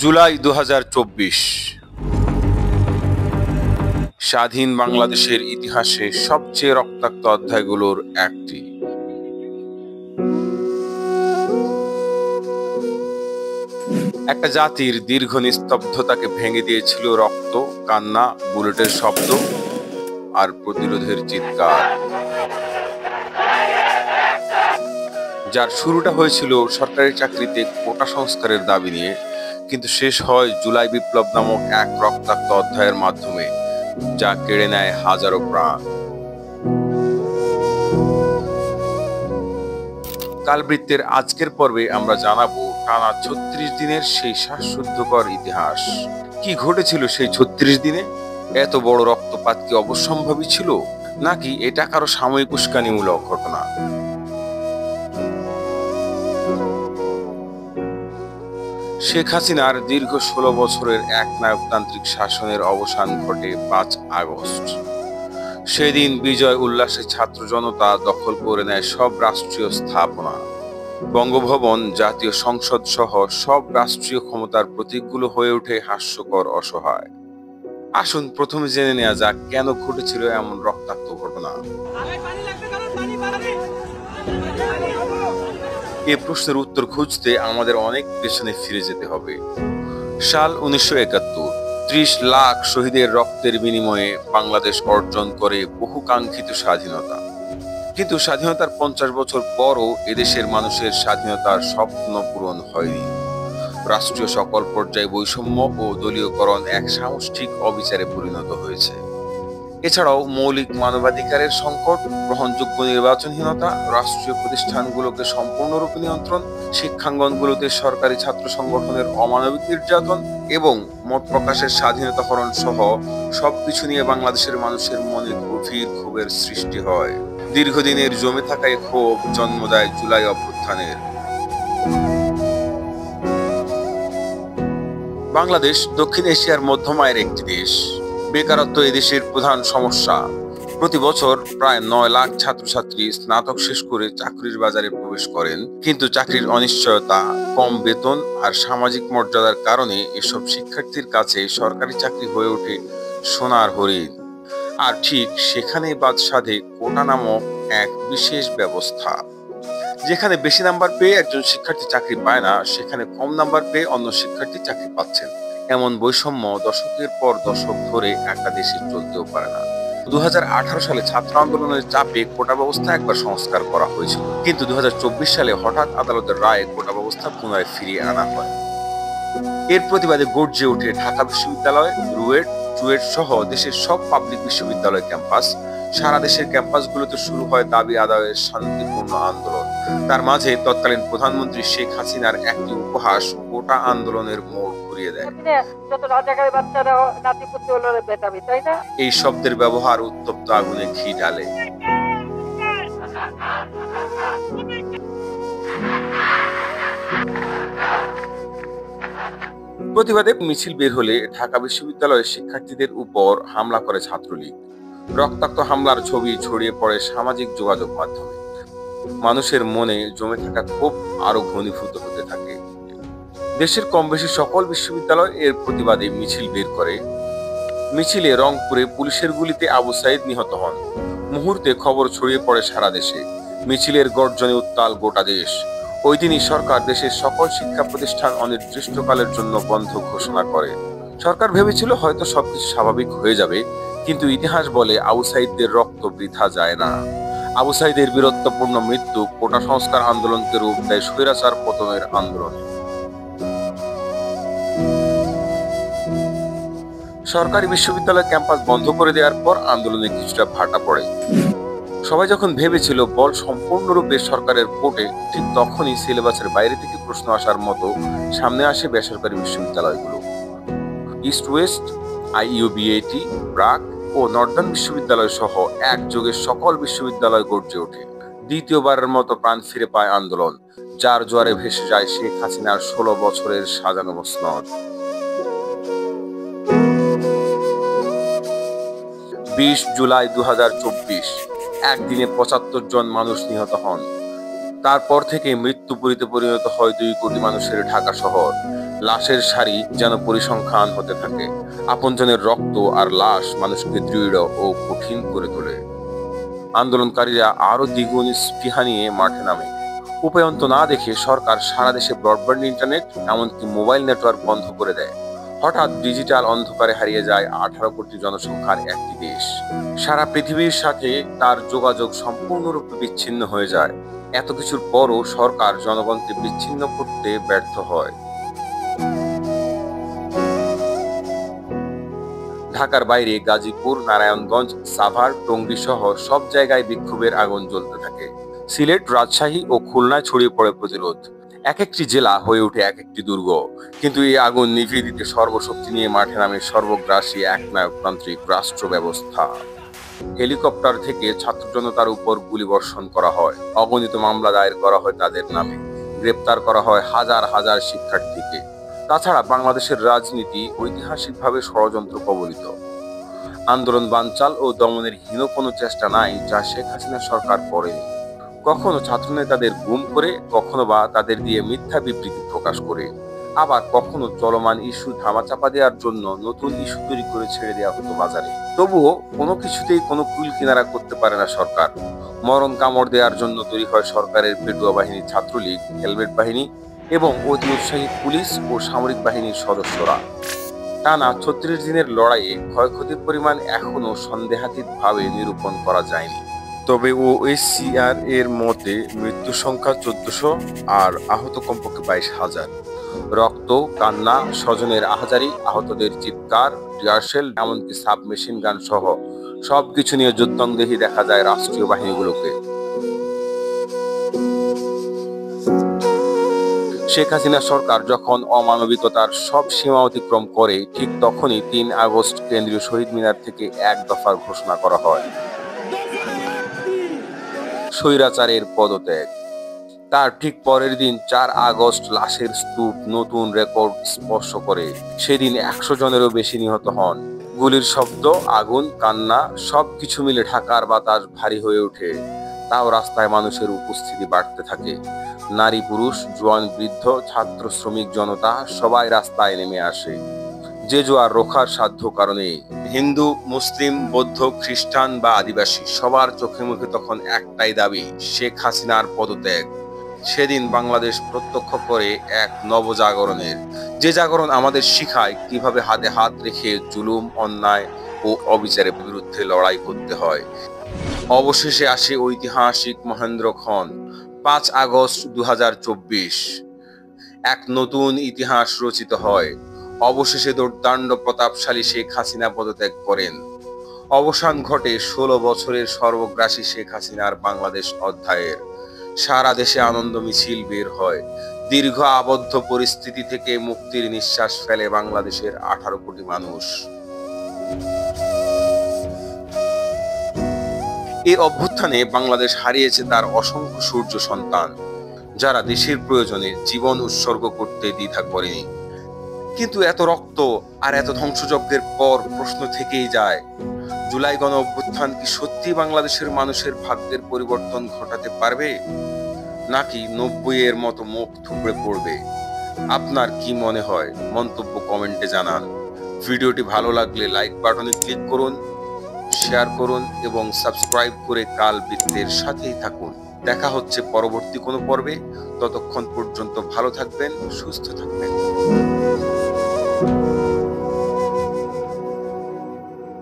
জুলাই ২০২৪ স্বাধীন বাংলাদেশের ইতিহাসে সবচেয়ে রক্তাক্ত অধ্যায়গুলোর একটি। একটা জাতির দীর্ঘ নিস্তব্ধতাকে ভেঙে দিয়েছিল রক্ত, কান্না, বুলেটের শব্দ আর প্রতিরোধের চিৎকার। যার শুরুটা হয়েছিল সরকারি চাকরিতে কোটা সংস্কারের দাবি নিয়ে, কিন্তু শেষ হয় জুলাই বিপ্লব নামক এক রক্তাক্ত অধ্যায়ের মাধ্যমে, যা কেড়ে নেয় হাজারো প্রাণ। কালবৃত্তের আজকের পর্বে আমরা জানাবো টানা ৩৬ দিনের সেই শ্বাসরুদ্ধকর ইতিহাস। কি ঘটেছিল সেই ৩৬ দিনে? এত বড় রক্তপাত কি অবশ্যম্ভাবী ছিল, নাকি এটা কারো সাময়িক উস্কানিমূলক ঘটনা? শেখ হাসিনার দীর্ঘ ১৬ বছরের একনায়কতান্ত্রিক শাসনের অবসান ঘটে ৫ আগস্ট। সেদিন বিজয় উল্লাসে ছাত্র জনতা দখল করে নেয় সব রাষ্ট্রীয় স্থাপনা। বঙ্গভবন, জাতীয় সংসদ সহ সব রাষ্ট্রীয় ক্ষমতার প্রতীকগুলো হয়ে ওঠে হাস্যকর, অসহায়। আসুন প্রথমে জেনে নেওয়া যাক কেন ঘটেছিল এমন রক্তাক্ত ঘটনা। এ প্রশ্নের উত্তর খুঁজতে আমাদের অনেক পেছনে ফিরে যেতে হবে। সাল ১৯৭১। ৩০ লাখ শহীদের রক্তের বিনিময়ে বাংলাদেশ অর্জন করে বহুকাঙ্ক্ষিত স্বাধীনতা। কিন্তু স্বাধীনতার ৫০ বছর পরও এদেশের মানুষের স্বাধীনতার স্বপ্ন পূরণ হয়নি। রাষ্ট্রীয় সকল পর্যায়ে বৈষম্য ও দলীয়করণ এক সামষ্টিক অবিচারে পরিণত হয়েছে। এছাড়াও মৌলিক মানবাধিকারের সংকট, গ্রহণযোগ্য নির্বাচনহীনতা, রাষ্ট্রীয় প্রতিষ্ঠানগুলোকে সম্পূর্ণরূপে নিয়ন্ত্রণ, শিক্ষাঙ্গনগুলোতে সরকারি ছাত্র সংগঠনের অমানবিক নির্যাতন এবং মত প্রকাশের স্বাধীনতা হরণ সহ সবকিছু নিয়ে বাংলাদেশের মানুষের মনে গভীর ক্ষোভের সৃষ্টি হয়। দীর্ঘদিনের জমে থাকা এই ক্ষোভ জন্ম দেয় জুলাই অভ্যুত্থানের। বাংলাদেশ দক্ষিণ এশিয়ার মধ্যম আয়ের একটি দেশ। বেকারত্ব এদেশের প্রধান সমস্যা। প্রতি বছর প্রায় ৯ লাখ ছাত্রছাত্রী স্নাতক শেষ করে চাকরির বাজারে প্রবেশ করেন, কিন্তু চাকরির অনিশ্চয়তা, কম বেতন আর সামাজিক মর্যাদার কারণে এসব শিক্ষার্থীর কাছে সরকারি চাকরি হয়ে ওঠে সোনার হরিণ। আর ঠিক সেখানেই বাদ সাধে কোটা নামক এক বিশেষ ব্যবস্থা। যেখানে বেশি নাম্বার পেয়ে একজন শিক্ষার্থী চাকরি পায় না, সেখানে কম নাম্বার পেয়ে অন্য শিক্ষার্থী চাকরি পাচ্ছেন। এমন বৈষম্য দশকের পর দশক ধরে একটা দেশে চলতেও পারে না। ২০১৮ সালে ছাত্র আন্দোলনের চাপে কোটা ব্যবস্থা একবার সংস্কার করা হয়েছিল, কিন্তু ২০২৪ সালে হঠাৎ আদালতের রায়ে কোটা ব্যবস্থা পুনরায় ফিরিয়ে আনা হয়। এর প্রতিবাদে গর্জে ওঠে ঢাকা বিশ্ববিদ্যালয়, রুয়েট, চুয়েট সহ দেশের সব পাবলিক বিশ্ববিদ্যালয় ক্যাম্পাস। সারা দেশের ক্যাম্পাসগুলোতে শুরু হয় দাবি আদায়ের শান্তিপূর্ণ আন্দোলন। তার মাঝে তৎকালীন প্রধানমন্ত্রী শেখ হাসিনার একটি উপহাস গোটা আন্দোলনের মোড় ঘুরিয়ে দেয়। এই শব্দের ব্যবহার উত্তপ্ত আগুনে ঘি ঢালে। প্রতিবাদে মিছিল বের হলে ঢাকা বিশ্ববিদ্যালয়ের শিক্ষার্থীদের উপর হামলা করে ছাত্রলীগ। রক্তাক্ত হামলার ছবি ছড়িয়ে পড়ে সামাজিক যোগাযোগ মাধ্যমে। মানুষের মনে জমে থাকা ক্ষোভ আরো ঘনীভূত হতে থাকে। দেশের কম বেশি সকল বিশ্ববিদ্যালয় এর প্রতিবাদে মিছিল বের করে। মিছিলে রংপুরে পুলিশের গুলিতে আবু সাইদ নিহত হন। মুহূর্তে খবর ছড়িয়ে পড়ে সারা দেশে। মিছিলের গর্জনে উত্তাল গোটা দেশ। ওই দিনই সরকার দেশের সকল শিক্ষা প্রতিষ্ঠান অনির্দিষ্টকালের জন্য বন্ধ ঘোষণা করে। সরকার ভেবেছিল হয়তো সবকিছু স্বাভাবিক হয়ে যাবে, কিন্তু ইতিহাস বলে আবু সাইদদের রক্ত বৃথা যায় না। আবু সাইদের বীরত্বপূর্ণ মৃত্যু কোটা সংস্কার আন্দোলনকে রূপ দেয় স্বৈরাচার পতনের আন্দোলনে। সরকারি বিশ্ববিদ্যালয় ক্যাম্পাস বন্ধ করে দেওয়ার পর আন্দোলনে কিছুটা ভাটা পড়ে। সবাই যখন ভেবেছিল বল সম্পূর্ণরূপে সরকারের কোর্টে, ঠিক তখনই সিলেবাসের বাইরে থেকে প্রশ্ন আসার মতো সামনে আসে বেসরকারি বিশ্ববিদ্যালয়গুলো। ইস্ট ওয়েস্ট, আইইউবিএটি, ব্র্যাক ও নর্দার্ন বিশ্ববিদ্যালয় সহ একযোগে সকল বিশ্ববিদ্যালয় গর্জে ওঠে। দ্বিতীয়বারের মতো প্রাণ ফিরে পায় আন্দোলন, যার জোয়ারে ভেসে যায় শেখ হাসিনার ১৬ বছরের সাজানো মসনদ। ২০ জুলাই ২০২৪, একদিনে ৭৫ জন মানুষ নিহত হন। তারপর থেকে মৃত্যুপুরীতে পরিণত হয় ২ কোটি মানুষের ঢাকা শহর। লাশের সারি যেন পরিসংখ্যান হতে থাকে। আপনজনের রক্ত আর লাশ মানুষকে দৃঢ় ও কঠিন করে তোলে। আন্দোলনকারীরা আরো দ্বিগুণ স্পৃহা নিয়ে মাঠে নামে। উপায়ন্ত না দেখে সরকার সারা দেশে ব্রডব্যান্ড ইন্টারনেট এমনকি মোবাইল নেটওয়ার্ক বন্ধ করে দেয়। হঠাৎ ডিজিটাল অন্ধকারে হারিয়ে যায় 18 কোটি জনসংখ্যার একটি দেশ। সারা পৃথিবীর সাথে তার যোগাযোগ সম্পূর্ণরূপে বিচ্ছিন্ন হয়ে যায়। এত কিছুর পরও সরকার জনগণকে বিচ্ছিন্ন করতে ব্যর্থ হয়। ঢাকার বাইরে গাজীপুর, নারায়ণগঞ্জ, সাভার, টঙ্গী সহ সব জায়গায় বিক্ষোভের আগুন জ্বলতে থাকে। সিলেট, রাজশাহী ও খুলনায় ছড়িয়ে পড়ে প্রতিরোধ। এক একটি জেলা হয়ে ওঠে এক একটি দুর্গ। কিন্তু এই আগুন নিভিয়ে দিতে সর্বশক্তি নিয়ে মাঠে নামে সর্বগ্রাসী একনায়কতান্ত্রিক রাষ্ট্র ব্যবস্থা। হেলিকপ্টার থেকে ছাত্র জনতার উপর গুলি বর্ষণ করা হয়, অগণিত মামলা দায়ের করা হয় তাদের নামে, গ্রেপ্তার করা হয় হাজার হাজার শিক্ষার্থীকে। তাছাড়া বাংলাদেশের রাজনীতি ঐতিহাসিকভাবে ষড়যন্ত্র কবলিত। আন্দোলন বানচাল ও দমনের হীন কোনো চেষ্টা নাই যা শেখ হাসিনা সরকার করেনি। কখনো ছাত্রনেতাদের গুম করে, কখনো বা তাদের দিয়ে মিথ্যা বিবৃতি প্রকাশ করে, আবার কখনো চলমান ইস্যু ধামাচাপা দেওয়ার জন্য নতুন ইস্যু তৈরি করে ছেড়ে দেওয়া হতো বাজারে। তবুও কোনো কিছুতেই কোনো কুল কিনারা করতে পারে না সরকার। মরণ কামড় দেওয়ার জন্য তৈরি হয় সরকারের পেটুয়া বাহিনী, ছাত্রলীগ, হেলমেট বাহিনী এবং অতি উৎসাহী পুলিশ ও সামরিক বাহিনীর সদস্যরা। টানা ৩৬ দিনের লড়াইয়ে ক্ষয়ক্ষতির পরিমাণ এখনো সন্দেহাতীতভাবে নিরূপণ করা যায়নি। তবে ওএসসিআর এর মতে মৃত্যু সংখ্যা ১৪০০ আর আহত কমপক্ষে ২২,০০০। রক্ত, কান্না, স্বজনের আহাজারি, আহতদের চিৎকার, টিয়ারশেল, এমনকি সাবমেশিন গান সহ সবকিছু নিয়ে যুদ্ধংদেহী দেখা যায় রাষ্ট্রীয় বাহিনীগুলোকে। শেখ হাসিনা সরকার যখন অমানবিকতার সব সীমা অতিক্রম করে, ঠিক তখনই ৩ আগস্ট কেন্দ্রীয় শহীদ মিনার থেকে এক দফার ঘোষণা করা হয়, স্বৈরাচারের পদত্যাগ। তার ঠিক পরের দিন ৪ আগস্ট লাশের স্তূপ নতুন রেকর্ড স্পর্শ করে। সেদিন ১০০ জনেরও বেশি নিহত হন। গুলির শব্দ, আগুন, কান্না সবকিছু মিলে ঢাকার বাতাস ভারী হয়ে ওঠে। তাও রাস্তায় মানুষের উপস্থিতি বাড়তে থাকে। নারী, পুরুষ, জোয়ান, বৃদ্ধ, ছাত্র, শ্রমিক জনতা সবাই রাস্তায় নেমে আসে। যে জোয়ার রোখার সাধ্য কারণে হিন্দু, মুসলিম, বৌদ্ধ, খ্রিস্টান বা আদিবাসী সবার চোখে মুখে তখন একটাই দাবি, শেখ হাসিনার পদত্যাগ। সেদিন বাংলাদেশ প্রত্যক্ষ করে এক নবজাগরণের, যে জাগরণ আমাদের শিখায় কিভাবে হাতে হাত রেখে জুলুম, অন্যায় ও অবিচারের বিরুদ্ধে লড়াই করতে হয়। অবশেষে আসে ঐতিহাসিক মহেন্দ্রক্ষণ, ৫ আগস্ট ২০২৪। এক নতুন ইতিহাস রচিত হয়। অবশেষে দুর্দান্ত প্রতাপশালী শেখ হাসিনা পদত্যাগ করেন। অবসান ঘটে ১৬ বছরের সর্বগ্রাসী শেখ হাসিনার বাংলাদেশ অধ্যায়ের। সারা দেশে আনন্দ মিছিল বের হয়। দীর্ঘ আবদ্ধ পরিস্থিতি থেকে মুক্তির নিঃশ্বাস ফেলে বাংলাদেশের ১৮ কোটি মানুষ। এই অভ্যুত্থানে বাংলাদেশ হারিয়েছে তার অসংখ্য সূর্য সন্তান, যারা দেশের প্রয়োজনে জীবন উৎসর্গ করতে দ্বিধা করেনি। কিন্তু এত রক্ত আর এত ধ্বংসযজ্ঞের পর প্রশ্ন থেকেই যায়, জুলাই গণ অভ্যুত্থান কি সত্যি বাংলাদেশের মানুষের ভাগ্যের পরিবর্তন ঘটাতে পারবে, নাকি ৯০-এর মতো মুখ থুবড়ে পড়বে? আপনার কি মনে হয়? মন্তব্য কমেন্টে জানান। ভিডিওটি ভালো লাগলে লাইক বাটনে ক্লিক করুন, শেয়ার করুন এবং সাবস্ক্রাইব করে কাল বৃত্তের সাথেই থাকুন। দেখা হচ্ছে পরবর্তী কোনো পর্বে। ততক্ষণ পর্যন্ত ভালো থাকবেন, সুস্থ থাকবেন।